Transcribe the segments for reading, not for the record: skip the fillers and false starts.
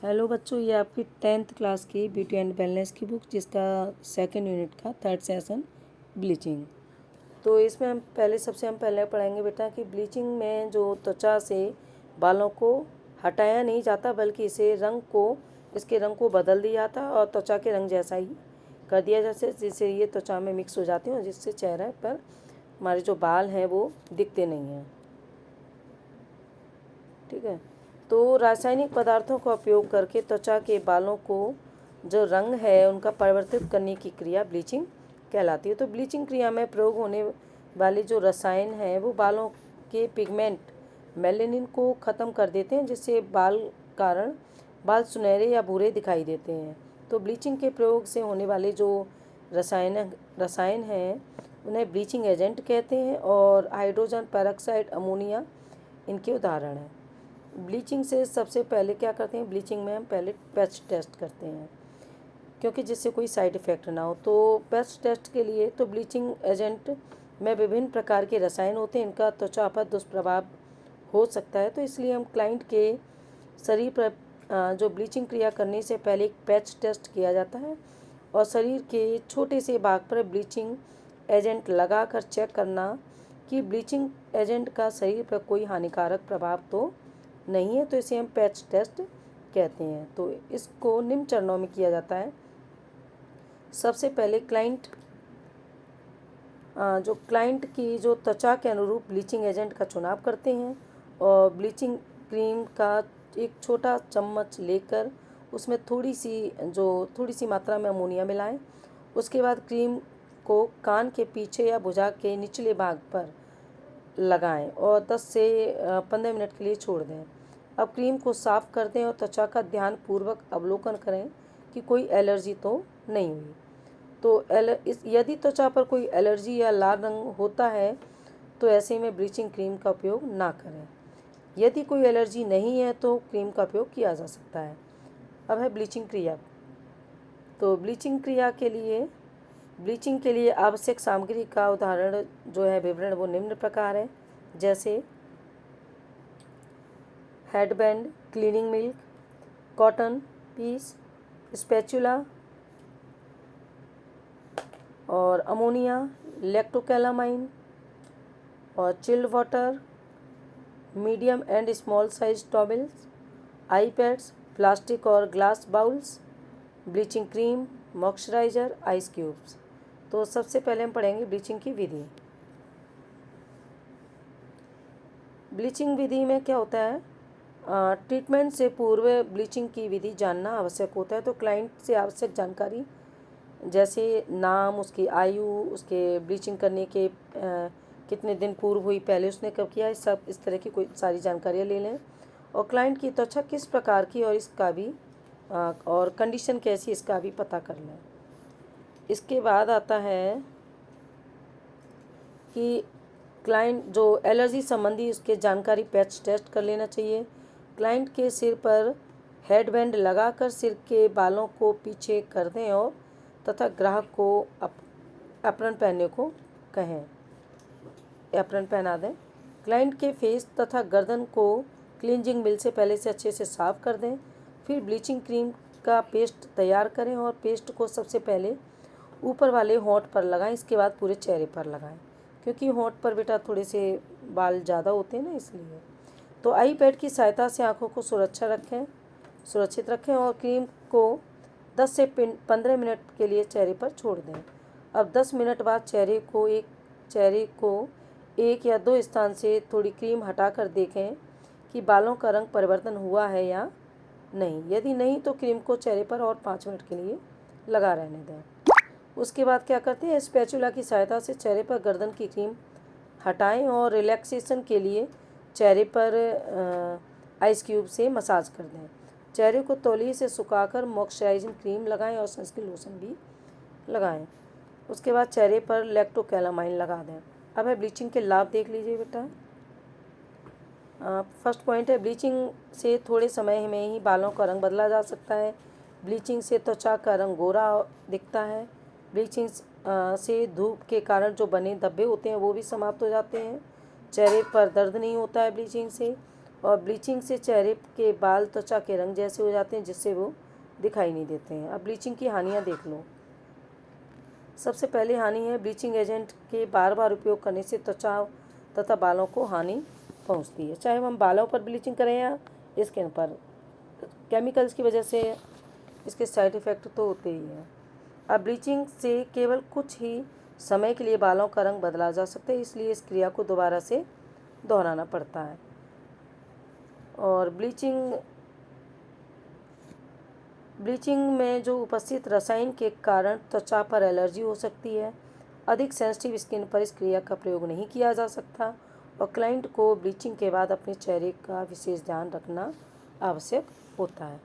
Hello बच्चों, ये आपकी 10th क्लास की ब्यूटी एंड वेलनेस की बुक जिसका सेकंड यूनिट का थर्ड सेशन ब्लीचिंग। तो इसमें हम पहले पढ़ेंगे बेटा कि ब्लीचिंग में जो त्वचा से बालों को हटाया नहीं जाता बल्कि इसके रंग को बदल दिया जाता और त्वचा के रंग जैसा ही कर दिया जाता, जिससे ये त्वचा में मिक्स हो जाती हैं और जिससे चेहरे पर हमारे जो बाल हैं वो दिखते नहीं हैं। ठीक है। तो रासायनिक पदार्थों का उपयोग करके त्वचा के बालों को जो रंग है उनका परिवर्तित करने की क्रिया ब्लीचिंग कहलाती है। तो ब्लीचिंग क्रिया में प्रयोग होने वाले जो रसायन हैं वो बालों के पिगमेंट मेलेनिन को ख़त्म कर देते हैं, जिससे बाल सुनहरे या भूरे दिखाई देते हैं। तो ब्लीचिंग के प्रयोग से होने वाले जो रसायन हैं उन्हें ब्लीचिंग एजेंट कहते हैं और हाइड्रोजन पेरोक्साइड, अमोनिया इनके उदाहरण हैं। ब्लीचिंग से सबसे पहले क्या करते हैं, ब्लीचिंग में हम पहले पैच टेस्ट करते हैं क्योंकि जिससे कोई साइड इफ़ेक्ट ना हो। तो पैच टेस्ट के लिए तो ब्लीचिंग एजेंट में विभिन्न प्रकार के रसायन होते हैं, इनका त्वचा पर दुष्प्रभाव हो सकता है। तो इसलिए हम क्लाइंट के शरीर पर जो ब्लीचिंग क्रिया करने से पहले एक पैच टेस्ट किया जाता है और शरीर के छोटे से भाग पर ब्लीचिंग एजेंट लगाकर चेक करना कि ब्लीचिंग एजेंट का शरीर पर कोई हानिकारक प्रभाव तो नहीं है। तो इसे हम पैच टेस्ट कहते हैं। तो इसको निम्न चरणों में किया जाता है। सबसे पहले क्लाइंट की जो त्वचा के अनुरूप ब्लीचिंग एजेंट का चुनाव करते हैं और ब्लीचिंग क्रीम का एक छोटा चम्मच लेकर उसमें थोड़ी सी मात्रा में अमोनिया मिलाएं। उसके बाद क्रीम को कान के पीछे या भुजा के निचले भाग पर लगाएं और 10 से 15 मिनट के लिए छोड़ दें। अब क्रीम को साफ़ कर दें और त्वचा का ध्यानपूर्वक अवलोकन करें कि कोई एलर्जी तो नहीं हुई। तो यदि त्वचा पर कोई एलर्जी या लाल रंग होता है तो ऐसे में ब्लीचिंग क्रीम का उपयोग ना करें। यदि कोई एलर्जी नहीं है तो क्रीम का उपयोग किया जा सकता है। अब है ब्लीचिंग क्रिया। तो ब्लीचिंग के लिए आवश्यक सामग्री का उदाहरण जो है विवरण वो निम्न प्रकार है, जैसे headband, cleaning milk, cotton piece, spatula और अमोनिया, लैक्टोकैलामाइन और chilled water, medium and small size towels, eye pads, plastic और glass bowls, bleaching cream, moisturiser, ice cubes. तो सबसे पहले हम पढ़ेंगे ब्लीचिंग की विधि। ब्लीचिंग विधि में क्या होता है, ट्रीटमेंट से पूर्व ब्लीचिंग की विधि जानना आवश्यक होता है। तो क्लाइंट से आवश्यक जानकारी जैसे नाम, उसकी आयु, उसके ब्लीचिंग करने के कितने दिन पूर्व हुई, पहले उसने कब किया, इस तरह की कोई सारी जानकारियाँ ले लें। और क्लाइंट की त्वचा किस प्रकार की और कंडीशन कैसी, इसका भी पता कर लें। इसके बाद आता है कि क्लाइंट जो एलर्जी संबंधी उसके जानकारी पैच टेस्ट कर लेना चाहिए। क्लाइंट के सिर पर हेडबैंड लगाकर सिर के बालों को पीछे कर दें और तथा ग्राहक को एप्रन पहनने को कहें, एप्रन पहना दें। क्लाइंट के फेस तथा गर्दन को क्लींजिंग मिल से पहले से अच्छे से साफ़ कर दें। फिर ब्लीचिंग क्रीम का पेस्ट तैयार करें और पेस्ट को सबसे पहले ऊपर वाले होंठ पर लगाएं, इसके बाद पूरे चेहरे पर लगाएं, क्योंकि होंठ पर बेटा थोड़े से बाल ज़्यादा होते हैं ना, इसलिए। तो आई पैड की सहायता से आँखों को सुरक्षित रखें और क्रीम को 10 से 15 मिनट के लिए चेहरे पर छोड़ दें। अब 10 मिनट बाद चेहरे को एक या दो स्थान से थोड़ी क्रीम हटाकर देखें कि बालों का रंग परिवर्तन हुआ है या नहीं। यदि नहीं तो क्रीम को चेहरे पर और 5 मिनट के लिए लगा रहने दें। उसके बाद क्या करते हैं, स्पैचुला की सहायता से चेहरे पर गर्दन की क्रीम हटाएं और रिलैक्सेशन के लिए चेहरे पर आइस क्यूब से मसाज कर दें। चेहरे को तौलिए से सुखाकर मॉइस्चराइजिंग क्रीम लगाएं और सनस्क्रीन लोशन भी लगाएं। उसके बाद चेहरे पर लैक्टोकैलामाइन लगा दें। अब है ब्लीचिंग के लाभ, देख लीजिए बेटा। फर्स्ट पॉइंट है, ब्लीचिंग से थोड़े समय में ही बालों का रंग बदला जा सकता है। ब्लीचिंग से त्वचा का रंग गोरा दिखता है। ब्लीचिंग से धूप के कारण जो बने धब्बे होते हैं वो भी समाप्त हो जाते हैं। चेहरे पर दर्द नहीं होता है ब्लीचिंग से। और ब्लीचिंग से चेहरे के बाल त्वचा के रंग जैसे हो जाते हैं, जिससे वो दिखाई नहीं देते हैं। अब ब्लीचिंग की हानियाँ देख लो। सबसे पहली हानि है ब्लीचिंग एजेंट के बार बार उपयोग करने से त्वचा तथा बालों को हानि पहुंचती है। चाहे हम बालों पर ब्लीचिंग करें या स्किन पर, केमिकल्स की वजह से इसके साइड इफ़ेक्ट तो होते ही हैं। अब ब्लीचिंग से केवल कुछ ही समय के लिए बालों का रंग बदला जा सकता है, इसलिए इस क्रिया को दोबारा से दोहराना पड़ता है। और ब्लीचिंग में जो उपस्थित रसायन के कारण त्वचा पर एलर्जी हो सकती है। अधिक सेंसिटिव स्किन पर इस क्रिया का प्रयोग नहीं किया जा सकता और क्लाइंट को ब्लीचिंग के बाद अपने चेहरे का विशेष ध्यान रखना आवश्यक होता है।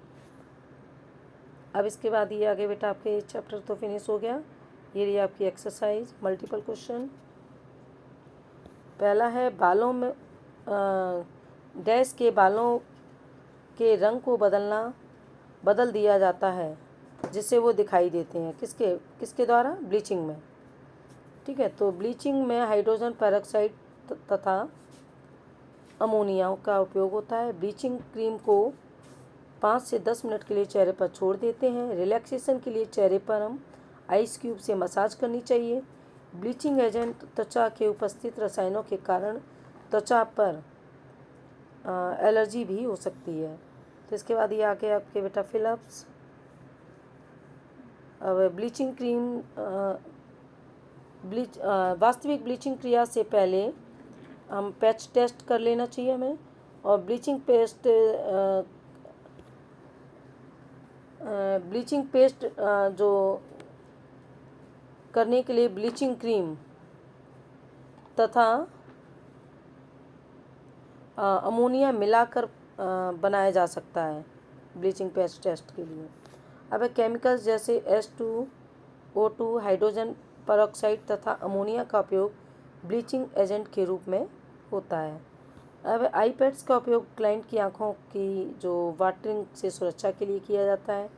अब इसके बाद ये आगे बेटा आपके चैप्टर तो फिनिश हो गया। ये रही आपकी एक्सरसाइज, मल्टीपल क्वेश्चन। पहला है बालों में डैश के बालों के रंग को बदल दिया जाता है जिससे वो दिखाई देते हैं। किसके द्वारा? ब्लीचिंग में। ठीक है, तो ब्लीचिंग में हाइड्रोजन पेरोक्साइड तथा अमोनिया का उपयोग होता है। ब्लीचिंग क्रीम को 5 से 10 मिनट के लिए चेहरे पर छोड़ देते हैं। रिलैक्सेशन के लिए चेहरे पर हम आइस क्यूब से मसाज करनी चाहिए। ब्लीचिंग एजेंट त्वचा के उपस्थित रसायनों के कारण त्वचा पर एलर्जी भी हो सकती है। तो इसके बाद ये आगे आपके बेटा फिलअप्स। अब ब्लीचिंग क्रीम वास्तविक ब्लीचिंग क्रिया से पहले हम पैच टेस्ट कर लेना चाहिए हमें। और ब्लीचिंग पेस्ट जो करने के लिए ब्लीचिंग क्रीम तथा अमोनिया मिलाकर बनाया जा सकता है ब्लीचिंग पेस्ट टेस्ट के लिए। अब केमिकल्स जैसे H2O2, हाइड्रोजन पेरोक्साइड तथा अमोनिया का उपयोग ब्लीचिंग एजेंट के रूप में होता है। अब आई पैड्स का उपयोग क्लाइंट की आँखों की जो वाटरिंग से सुरक्षा के लिए किया जाता है।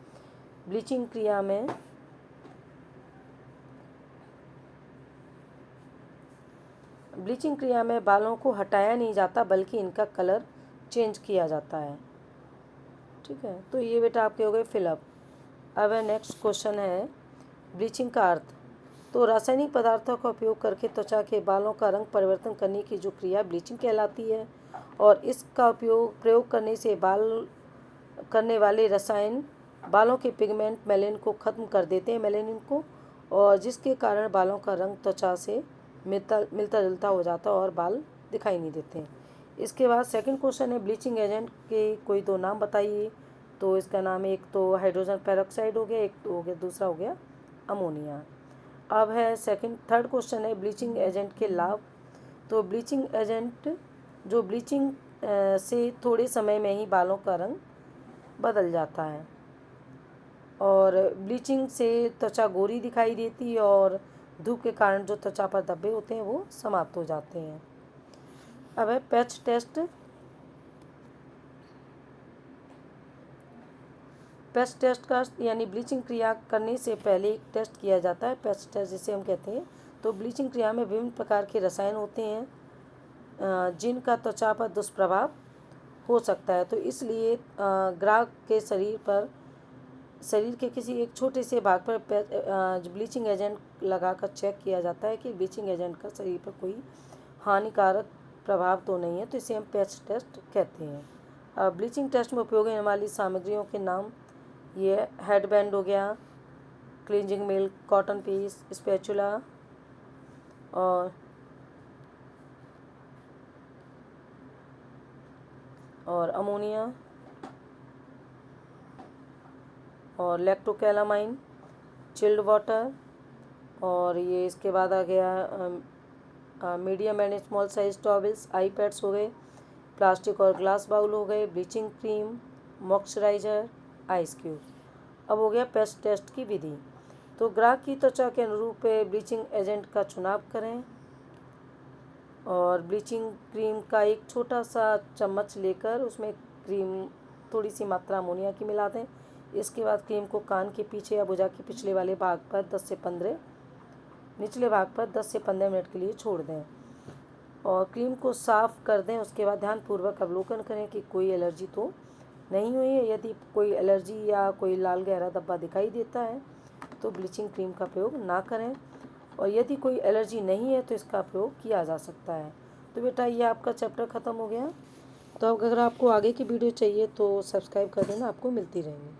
ब्लीचिंग क्रिया में बालों को हटाया नहीं जाता बल्कि इनका कलर चेंज किया जाता है। ठीक है, तो ये बेटा आपके हो गए फिलअप। अब नेक्स्ट क्वेश्चन है ब्लीचिंग का अर्थ। तो रासायनिक पदार्थों का उपयोग करके त्वचा के बालों का रंग परिवर्तन करने की जो क्रिया ब्लीचिंग कहलाती है और इसका प्रयोग करने से करने वाले रसायन बालों के पिगमेंट मेलेनिन को ख़त्म कर देते हैं, और जिसके कारण बालों का रंग त्वचा से मिलता जुलता हो जाता है और बाल दिखाई नहीं देते हैं। इसके बाद सेकंड क्वेश्चन है ब्लीचिंग एजेंट के कोई दो नाम बताइए। तो इसका नाम एक तो हाइड्रोजन पेरोक्साइड हो गया, एक तो हो गया, दूसरा हो गया अमोनिया। अब है थर्ड क्वेश्चन है ब्लीचिंग एजेंट के लाभ। तो ब्लीचिंग एजेंट जो ब्लीचिंग से थोड़े समय में ही बालों का रंग बदल जाता है और ब्लीचिंग से त्वचा गोरी दिखाई देती है और धूप के कारण जो त्वचा पर धब्बे होते हैं वो समाप्त हो जाते हैं। अब है पैच टेस्ट। पैच टेस्ट का यानी ब्लीचिंग क्रिया करने से पहले एक टेस्ट किया जाता है, पैच टेस्ट जिसे हम कहते हैं। तो ब्लीचिंग क्रिया में विभिन्न प्रकार के रसायन होते हैं जिनका त्वचा पर दुष्प्रभाव हो सकता है। तो इसलिए ग्राहक के शरीर के किसी एक छोटे से भाग पर ब्लीचिंग एजेंट लगाकर चेक किया जाता है कि ब्लीचिंग एजेंट का शरीर पर कोई हानिकारक प्रभाव तो नहीं है, तो इसे हम पैच टेस्ट कहते हैं। ब्लीचिंग टेस्ट में उपयोग होने वाली सामग्रियों के नाम ये हेडबैंड हो गया, cleansing milk, cotton piece, spatula और अमोनिया और लैक्टोकैलामाइन, चिल्ड वाटर, और ये इसके बाद आ गया medium and small size towels, eye pads हो गए, प्लास्टिक और ग्लास बाउल हो गए, bleaching cream, moisturiser, ice cube. अब हो गया पैच टेस्ट की विधि। तो ग्राहक की त्वचा के अनुरूप ब्लीचिंग एजेंट का चुनाव करें और ब्लीचिंग क्रीम का एक छोटा सा चम्मच लेकर उसमें क्रीम थोड़ी सी मात्रा अमोनिया की मिला दें। इसके बाद क्रीम को कान के पीछे या भुजा के पिछले वाले भाग पर निचले भाग पर 10 से 15 मिनट के लिए छोड़ दें। और क्रीम को साफ़ कर दें। उसके बाद ध्यानपूर्वक अवलोकन करें कि कोई एलर्जी तो नहीं हुई है। यदि कोई एलर्जी या कोई लाल गहरा धब्बा दिखाई देता है तो ब्लीचिंग क्रीम का प्रयोग ना करें, और यदि कोई एलर्जी नहीं है तो इसका प्रयोग किया जा सकता है। तो बेटा ये आपका चैप्टर ख़त्म हो गया। तो अगर आपको आगे की वीडियो चाहिए तो सब्सक्राइब कर देना, आपको मिलती रहेंगी।